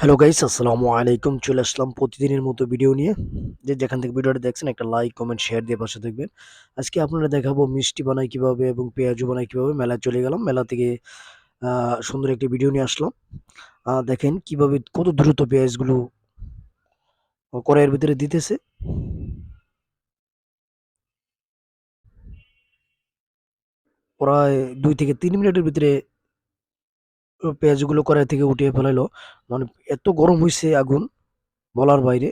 Hello guys, আসসালামু আলাইকুম। চলে আসলাম প্রতিদিনের মতো ভিডিও নিয়ে। যে যেখান থেকে ভিডিওটা দেখছেন একটা লাইক, কমেন্ট, শেয়ার দিয়ে পাশে থাকবেন। আজকে আপনারা দেখাবো মিষ্টি বানাই কিভাবে এবং পেঁয়াজু বানাই কিভাবে। মেলায় চলে গেলাম। মেলা থেকে সুন্দর একটি ভিডিও নিয়ে আসলাম। দেখেন কিভাবে কত দ্রুত পেঁয়াজগুলো কড়াইয়ের ভিতরে দিতেছে। প্রায় ২ থেকে ৩ মিনিটের ভিতরে পেঁয়াজগুলো কড়াই থেকে উঠিয়ে ফেলাইলো। মানে এত গরম হইছে আগুন বলার বাইরে।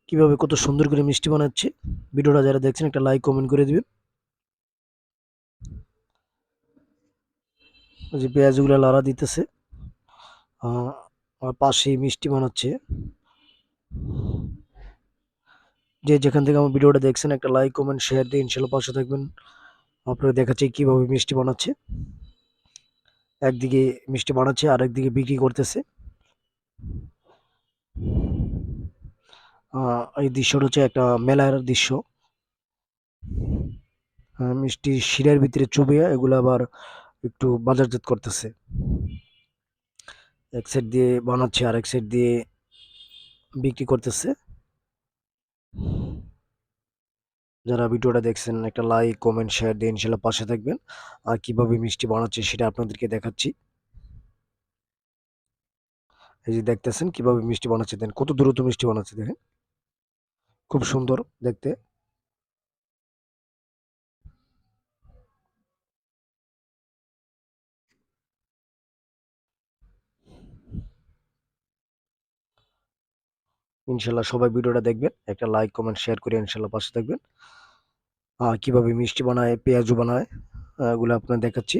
কিভাবে কত সুন্দর করে মিষ্টি বানাচ্ছে। ভিডিওটা যারা দেখছেন একটা লাইক, কমেন্ট করে দিবেন। ওই যে পেঁয়াজগুলা লাড়া দিতেছে। আর পাশেই মিষ্টি বানাচ্ছে। যে যেখান থেকে আমার ভিডিওটা দেখছেন একটা লাইক, কমেন্ট, শেয়ার দিয়ে ইনশাল্লাহ পাশে থাকবেন। আপনারা দেখাচ্ছি কিভাবে মিষ্টি বানাচ্ছে। একদিকে মিষ্টি বানাচ্ছে আর একদিকে বিক্রি করতেছে। এই দৃশ্যটা হচ্ছে একটা মেলার দৃশ্য। মিষ্টি শিরার ভিতরে চুবিয়ে এগুলো আবার একটু বাজারজাত করতেছে। এক সাইড দিয়ে বানাচ্ছে আর এক সাইড দিয়ে বিক্রি করতেছে। যারা ভিডিওটা দেখছেন একটা লাইক, কমেন্ট, শেয়ার দিয়ে ইনশাল্লাহ পাশে থাকবেন। আর কিভাবে মিষ্টি বানাচ্ছে সেটা আপনাদেরকে দেখাচ্ছি। এই যে দেখতেছেন কিভাবে মিষ্টি বানাচ্ছে, দেন কত দ্রুত মিষ্টি বানাচ্ছে দেখেন। খুব সুন্দর দেখতে। ইনশাল্লাহ সবাই ভিডিওটা দেখবেন। একটা লাইক, কমেন্ট, শেয়ার করে ইনশাল্লাহ পাশে থাকবেন। কিভাবে মিষ্টি বানায়, পেঁয়াজু বানায় এগুলো আপনার দেখাচ্ছি।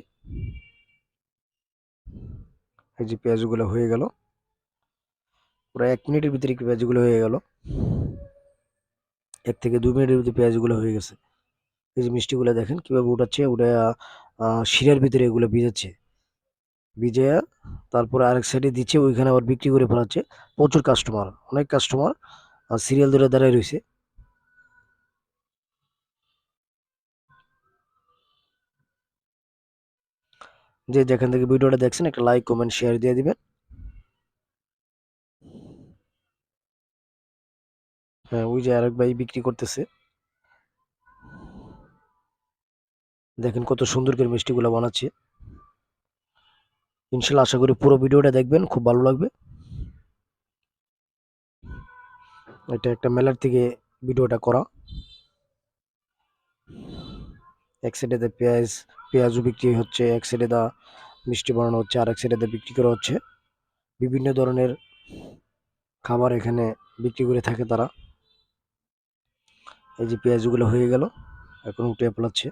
এই যে পেঁয়াজুগুলো হয়ে গেল। প্রায় ১ মিনিটের ভিতরে পেঁয়াজুগুলো হয়ে গেল। ১ থেকে ২ মিনিটের ভিতরে পেঁয়াজুগুলো হয়ে গেছে। এই যে মিষ্টিগুলো দেখেন কিভাবে উঠাচ্ছে, উঠে শিরার ভিতরে এগুলো ভিজাচ্ছে। ভিজায়া তারপরে আরেক সাইডে দিচ্ছে, ওইখানে আবার বিক্রি করে ফেলাচ্ছে। প্রচুর কাস্টমার, অনেক কাস্টমার সিরিয়াল ধরে দাঁড়ায় রইছে। যে যেখান থেকে ভিডিওটা দেখছেন একটা লাইক, কমেন্ট, শেয়ার দিয়ে দিবেন। হ্যাঁ, ওই যে আরেক ভাই বিক্রি করতেছে। দেখেন কত সুন্দর করে মিষ্টিগুলো বানাচ্ছে। ইনশাল্লাহ আশা করি পুরো ভিডিওটা দেখবেন, খুব ভালো লাগবে। এটা একটা মেলার থেকে ভিডিওটা করা। এক সাইডে পেঁয়াজও বিক্রি হচ্ছে, এক সাইডে মিষ্টি বানানো হচ্ছে, আর এক সাইডে বিক্রি করা হচ্ছে। বিভিন্ন ধরনের খাবার এখানে বিক্রি করে থাকে তারা। এই যে পেঁয়াজগুলো হয়ে গেল, এখন উঠে ফেলাচ্ছে।